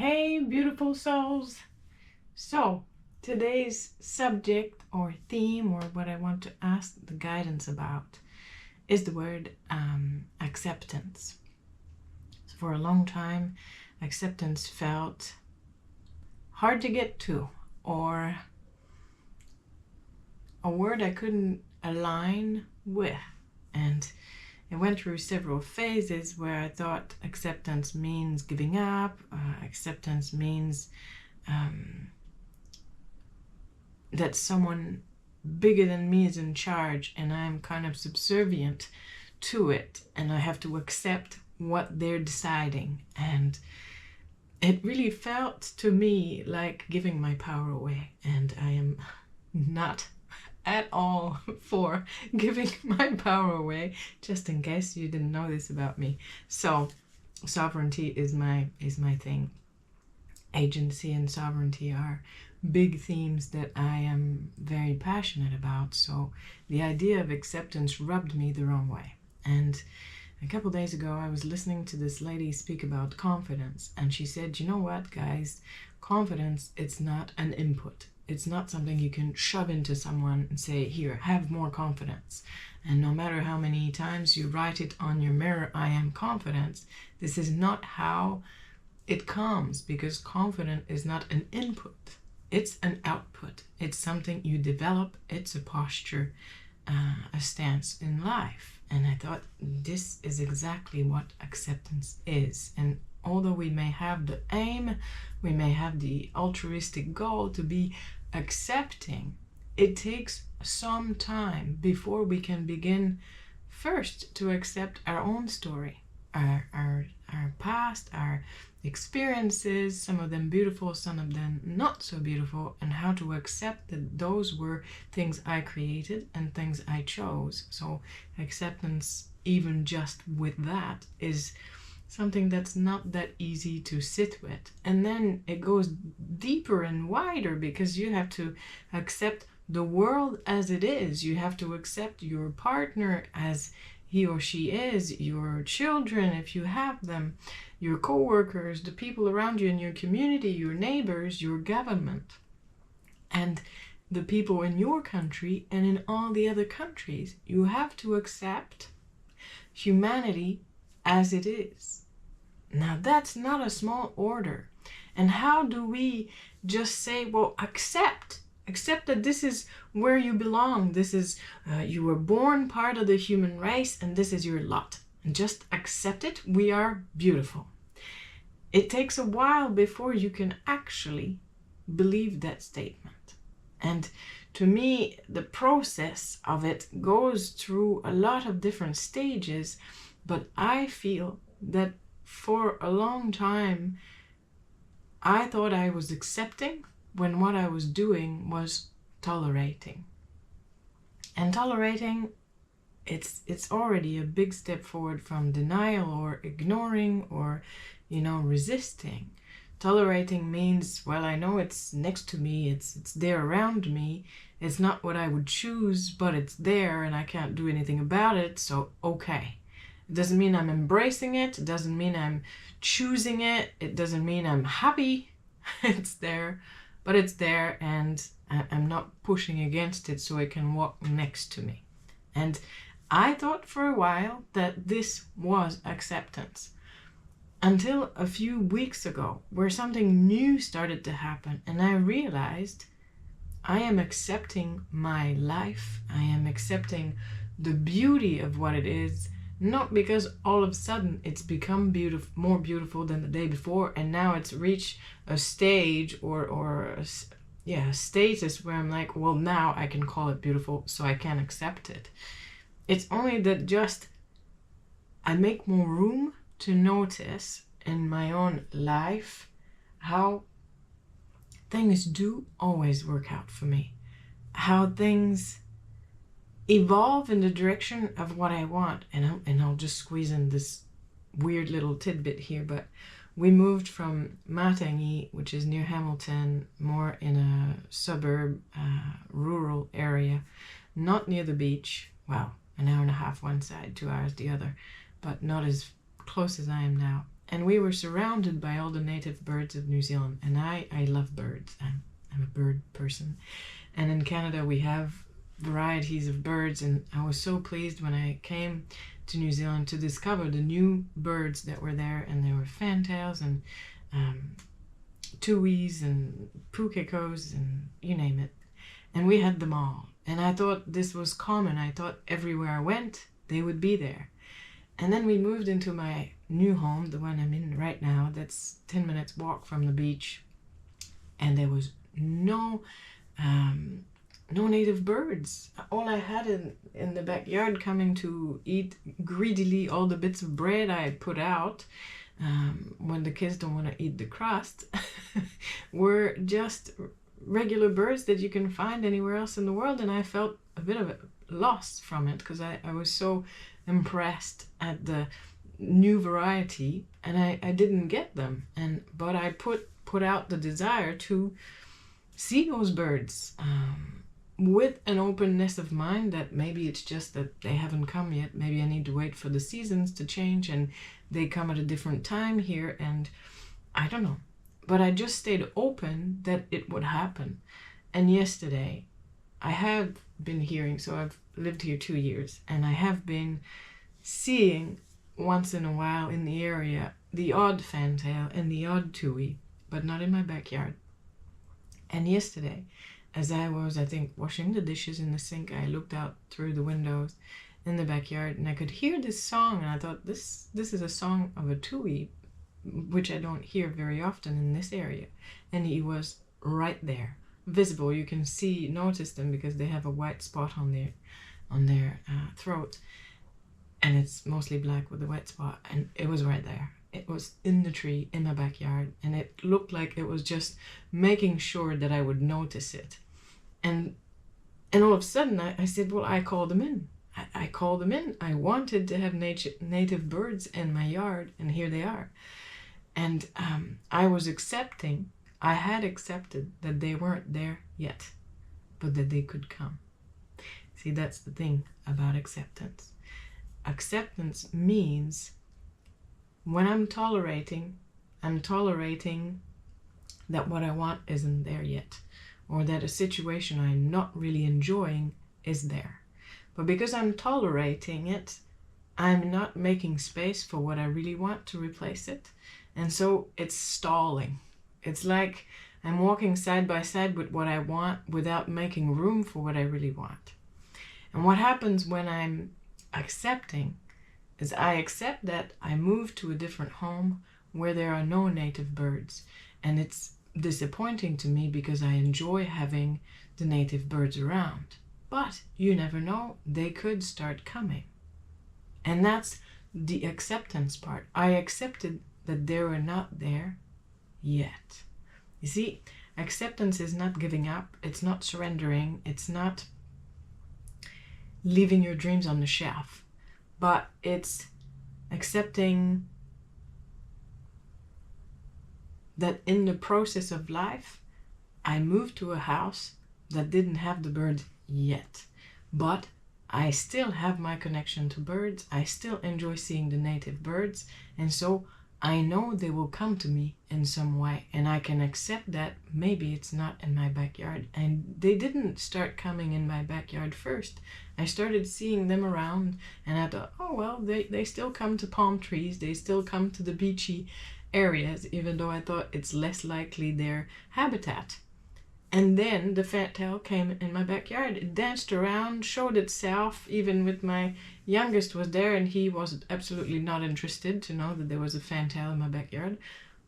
Hey, beautiful souls. So, today's subject or theme, or what I want to ask the guidance about, is the word acceptance. So for a long time, acceptance felt hard to get to, or a word I couldn't align with. And I went through several phases where I thought acceptance means giving up, acceptance means that someone bigger than me is in charge and I'm kind of subservient to it and I have to accept what they're deciding. And it really felt to me like giving my power away, and I am not at all for giving my power away, just in case you didn't know this about me. So sovereignty is my thing. Agency and sovereignty are big themes that I am very passionate about. So the idea of acceptance rubbed me the wrong way. And a couple days ago, I was listening to this lady speak about confidence, and she said, you know what, guys, confidence, it's not an input. It's not something you can shove into someone and say, here, have more confidence. And no matter how many times you write it on your mirror, I am confident, this is not how it comes, because confidence is not an input. It's an output. It's something you develop. It's a posture, a stance in life. And I thought this is exactly what acceptance is. And although we may have the aim, we may have the altruistic goal to be accepting, it takes some time before we can begin first to accept our own story, our past, our experiences, some of them beautiful, some of them not so beautiful, and how to accept that those were things I created and things I chose. So acceptance, even just with that, is something that's not that easy to sit with. And then it goes deeper and wider, because you have to accept the world as it is. You have to accept your partner as he or she is, your children if you have them, your co-workers, the people around you in your community, your neighbors, your government, and the people in your country and in all the other countries. You have to accept humanity as it is. Now that's not a small order. And how do we just say, well, accept that this is where you belong, this is you were born part of the human race, and this is your lot, and just accept it? We are beautiful. It takes a while before you can actually believe that statement. And to me, the process of it goes through a lot of different stages, but I feel that for a long time I thought I was accepting when what I was doing was tolerating. And tolerating, it's already a big step forward from denial or ignoring or, resisting. Tolerating means, well, I know it's next to me, it's there around me, it's not what I would choose, but it's there and I can't do anything about it, so okay. It doesn't mean I'm embracing it, it doesn't mean I'm choosing it, it doesn't mean I'm happy. It's there, but it's there, and I'm not pushing against it so it can walk next to me. And I thought for a while that this was acceptance, until a few weeks ago, where something new started to happen, and I realized I am accepting my life. I am accepting the beauty of what it is, not because all of a sudden it's become more beautiful than the day before, and now it's reached a stage or a status where I'm like, well, now I can call it beautiful, so I can accept it. It's only that just I make more room to notice in my own life how things do always work out for me, how things evolve in the direction of what I want. And I'll just squeeze in this weird little tidbit here, but we moved from Matangi, which is near Hamilton, more in a suburb, rural area, not near the beach. Well, an hour and a half one side, 2 hours the other, but not as close as I am now. and we were surrounded by all the native birds of New Zealand. And I love birds. I'm a bird person. And in Canada we have varieties of birds, and I was so pleased when I came to New Zealand to discover the new birds that were there. And there were fantails and tuis and pukekos and you name it. And we had them all. And I thought this was common. I thought everywhere I went, they would be there. And then we moved into my new home, the one I'm in right now, that's 10 minutes walk from the beach. And there was no native birds. All I had in the backyard coming to eat greedily all the bits of bread I had put out when the kids don't want to eat the crust were just regular birds that you can find anywhere else in the world. And I felt a bit of a loss from it because I was so impressed at the new variety, and I didn't get them. But I put out the desire to see those birds with an openness of mind that maybe it's just that they haven't come yet. Maybe I need to wait for the seasons to change and they come at a different time here, and I don't know. But I just stayed open that it would happen. And yesterday, I have been hearing, so I've lived here 2 years, and I have been seeing once in a while in the area the odd fantail and the odd tui, but not in my backyard. And yesterday, as I was, I think, washing the dishes in the sink, I looked out through the windows in the backyard and I could hear this song, and I thought, this is a song of a tui, which I don't hear very often in this area. And he was right there, visible. You can notice them because they have a white spot on their throat, and it's mostly black with a white spot, and it was right there. It was in the tree in my backyard, and it looked like it was just making sure that I would notice it. And all of a sudden I said, well, I called them in. I called them in. I wanted to have native birds in my yard, and here they are. And I had accepted that they weren't there yet, but that they could come. See, that's the thing about acceptance. Acceptance means when I'm tolerating that what I want isn't there yet, or that a situation I'm not really enjoying is there. But because I'm tolerating it, I'm not making space for what I really want to replace it. And so it's stalling. It's like I'm walking side by side with what I want without making room for what I really want. And what happens when I'm accepting is I accept that I move to a different home where there are no native birds. And it's disappointing to me because I enjoy having the native birds around. But you never know, they could start coming. And that's the acceptance part. I accepted that they were not there yet. You see, acceptance is not giving up, it's not surrendering, it's not leaving your dreams on the shelf, but it's accepting that in the process of life, I moved to a house that didn't have the birds yet, but I still have my connection to birds. I still enjoy seeing the native birds, and so I know they will come to me in some way, and I can accept that maybe it's not in my backyard. And they didn't start coming in my backyard first. I started seeing them around, and I thought, oh well, they still come to palm trees, they still come to the beachy areas, even though I thought it's less likely their habitat. And then the fantail came in my backyard. It danced around, showed itself, even with my youngest was there, and he was absolutely not interested to know that there was a fantail in my backyard.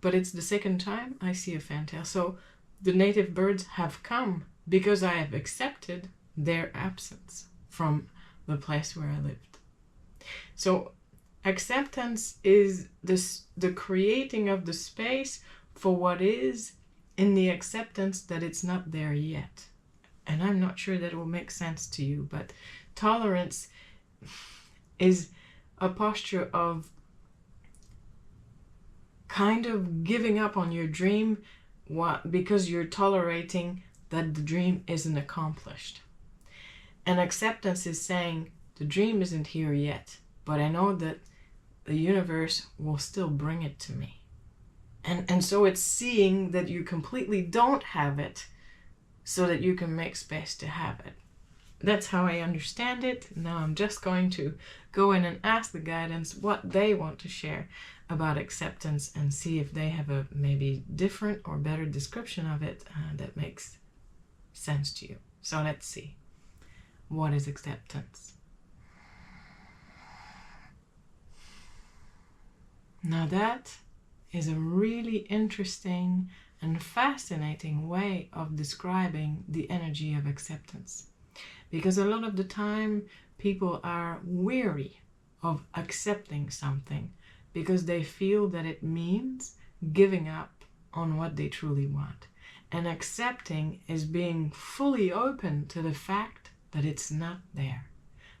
But it's the second time I see a fantail. So the native birds have come because I have accepted their absence from the place where I lived. So acceptance is the creating of the space for what is, in the acceptance that it's not there yet. And I'm not sure that it will make sense to you, but tolerance is a posture of kind of giving up on your dream because you're tolerating that the dream isn't accomplished. And acceptance is saying, the dream isn't here yet, but I know that the universe will still bring it to me. And so it's seeing that you completely don't have it so that you can make space to have it. That's how I understand it. Now I'm just going to go in and ask the guidance what they want to share about acceptance and see if they have a maybe different or better description of it that makes sense to you. So let's see. What is acceptance? Now that is a really interesting and fascinating way of describing the energy of acceptance. Because a lot of the time people are weary of accepting something because they feel that it means giving up on what they truly want. And accepting is being fully open to the fact that it's not there.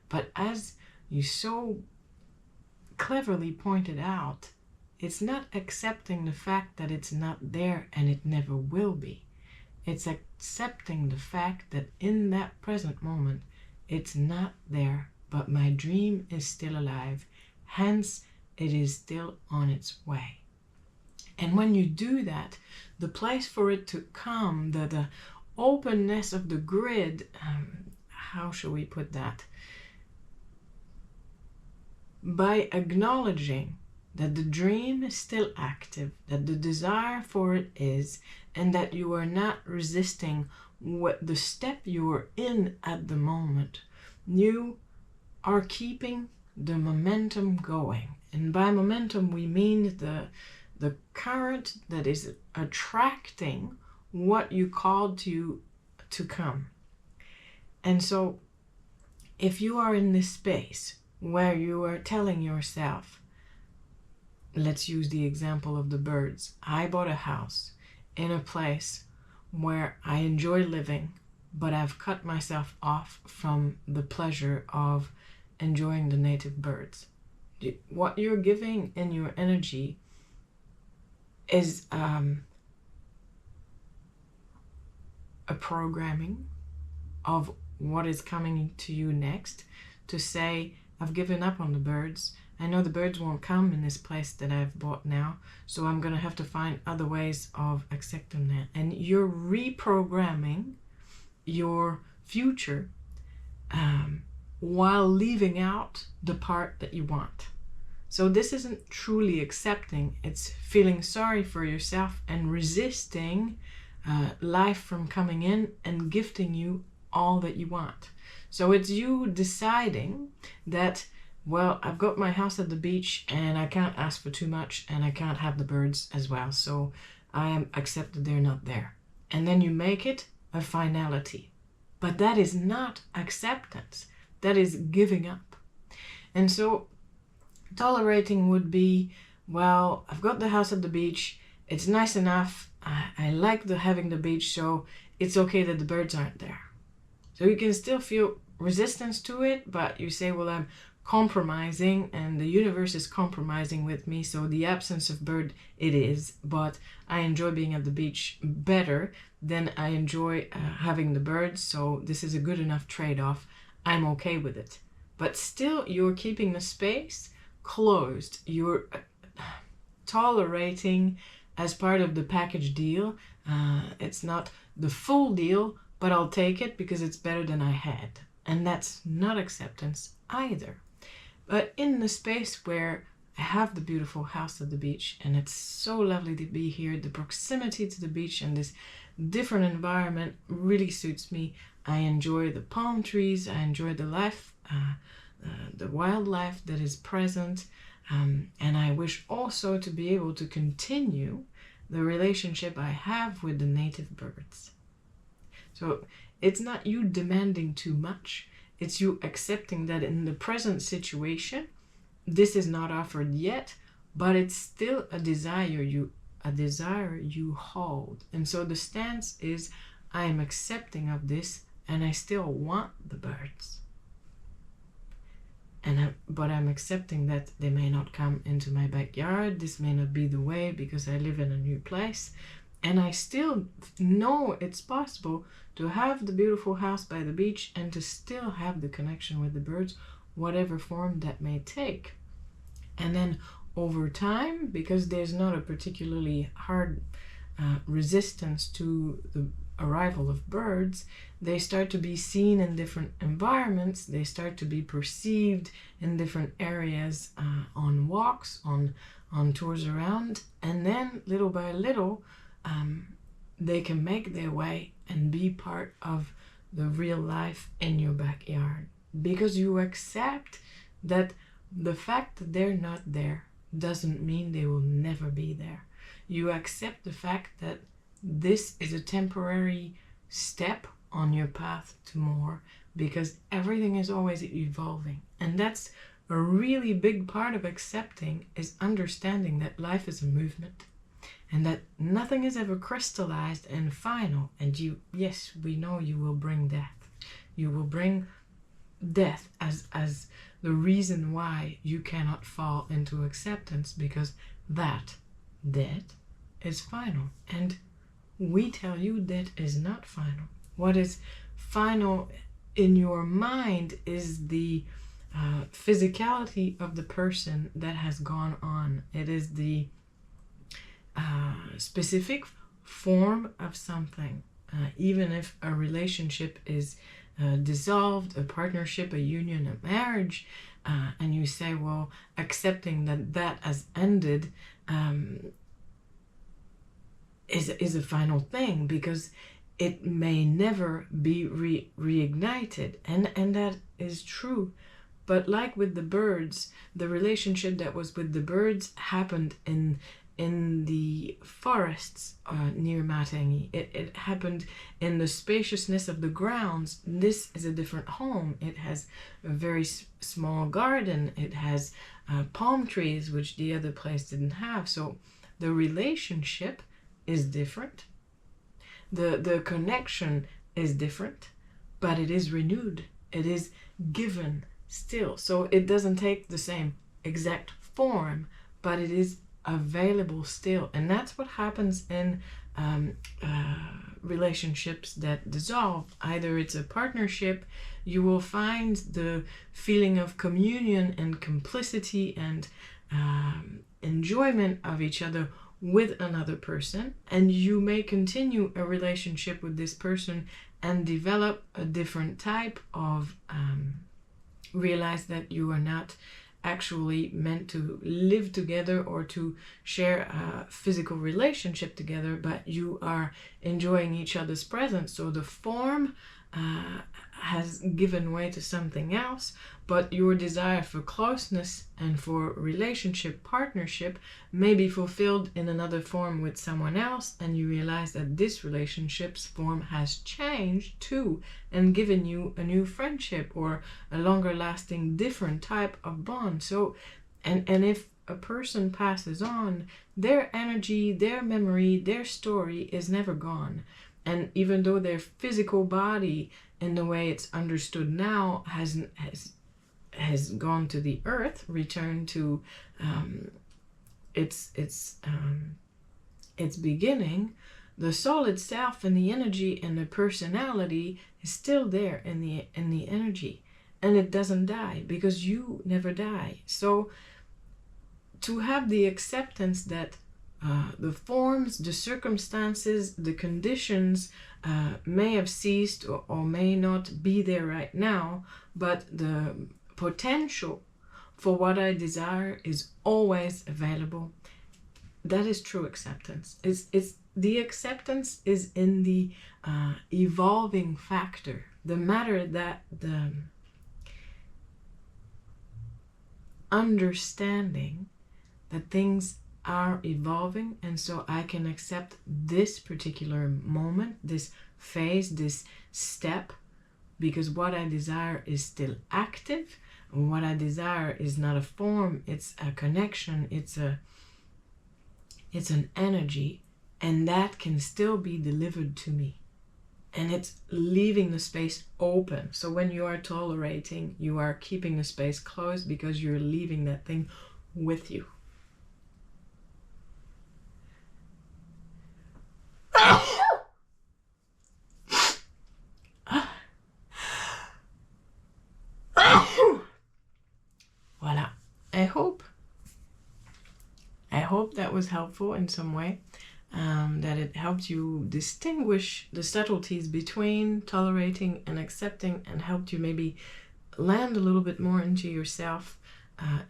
But as you so cleverly pointed out, it's not accepting the fact that it's not there and it never will be. It's accepting the fact that in that present moment, it's not there, but my dream is still alive. Hence, it is still on its way. And when you do that, the place for it to come, the openness of the grid, how shall we put that? By acknowledging that the dream is still active, that the desire for it is, and that you are not resisting what the step you are in at the moment, you are keeping the momentum going. And by momentum, we mean the current that is attracting what you called to come. And so if you are in this space where you are telling yourself, let's use the example of the birds. I bought a house in a place where I enjoy living, but I've cut myself off from the pleasure of enjoying the native birds. What you're giving in your energy is a programming of what is coming to you next, to say, I've given up on the birds. I know the birds won't come in this place that I've bought now, so I'm going to have to find other ways of accepting that. And you're reprogramming your future while leaving out the part that you want. So this isn't truly accepting, it's feeling sorry for yourself and resisting life from coming in and gifting you all that you want. So it's you deciding that, well, I've got my house at the beach and I can't ask for too much and I can't have the birds as well. So I am accepted they're not there. And then you make it a finality. But that is not acceptance. That is giving up. And so tolerating would be, well, I've got the house at the beach. It's nice enough. I like having the beach, so it's okay that the birds aren't there. So you can still feel resistance to it, but you say, well, I'm compromising and the universe is compromising with me, so the absence of bird it is, but I enjoy being at the beach better than I enjoy having the birds, so this is a good enough trade-off. I'm okay with it. But still you're keeping the space closed. You're tolerating as part of the package deal. It's not the full deal, but I'll take it because it's better than I had. And that's not acceptance either. But in the space where I have the beautiful house at the beach and it's so lovely to be here, the proximity to the beach and this different environment really suits me. I enjoy the palm trees, I enjoy the life, the wildlife that is present, and I wish also to be able to continue the relationship I have with the native birds. So it's not you demanding too much, it's you accepting that in the present situation, this is not offered yet, but it's still a desire you hold. And so the stance is, I am accepting of this and I still want the birds. But I'm accepting that they may not come into my backyard. This may not be the way because I live in a new place. And I still know it's possible to have the beautiful house by the beach and to still have the connection with the birds, whatever form that may take. And then over time, because there's not a particularly hard resistance to the arrival of birds, they start to be seen in different environments. They start to be perceived in different areas, on walks, on tours around, and then little by little they can make their way and be part of the real life in your backyard, because you accept that the fact that they're not there doesn't mean they will never be there. You accept the fact that this is a temporary step on your path to more, because everything is always evolving. And that's a really big part of accepting, is understanding that life is a movement and that nothing is ever crystallized and final. And yes, we know you will bring death. You will bring death as the reason why you cannot fall into acceptance, because that death is final. And we tell you that is not final. What is final in your mind is the physicality of the person that has gone on. It is the specific form of something. Even if a relationship is dissolved, a partnership, a union, a marriage, and you say, well, accepting that has ended is a final thing, because it may never be reignited, and that is true. But like with the birds, the relationship that was with the birds happened in the forests near Matangi. It happened in the spaciousness of the grounds. This is a different home. It has a very small garden. It has palm trees, which the other place didn't have. So the relationship is different. The connection is different, but it is renewed. It is given still. So it doesn't take the same exact form, but it is available still. And that's what happens in relationships that dissolve. Either it's a partnership, you will find the feeling of communion and complicity and enjoyment of each other with another person, and you may continue a relationship with this person and develop a different type of realize that you are not actually meant to live together or to share a physical relationship together, but you are enjoying each other's presence. So the form has given way to something else, but your desire for closeness and for relationship, partnership may be fulfilled in another form with someone else, and you realize that this relationship's form has changed too and given you a new friendship or a longer lasting different type of bond. So and if a person passes on, their energy, their memory, their story is never gone. And even though their physical body, in the way it's understood now, has gone to the earth, returned to its beginning, the soul itself and the energy and the personality is still there in the energy, and it doesn't die, because you never die. So to have the acceptance that the forms, the circumstances, the conditions may have ceased or may not be there right now, but the potential for what I desire is always available. That is true acceptance. It's the acceptance is in the evolving factor, the matter that the understanding that things are evolving, and so I can accept this particular moment, this phase, this step, because what I desire is still active. What I desire is not a form, it's a connection, it's an energy, and that can still be delivered to me. And it's leaving the space open. So when you are tolerating, you are keeping the space closed because you're leaving that thing with you. Voilà. I hope that was helpful in some way, that it helped you distinguish the subtleties between tolerating and accepting, and helped you maybe land a little bit more into yourself,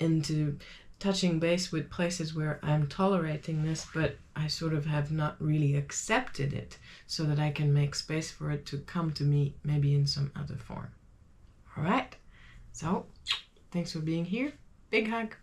into touching base with places where I'm tolerating this, but I sort of have not really accepted it, so that I can make space for it to come to me maybe in some other form. All right, so thanks for being here. Big hug.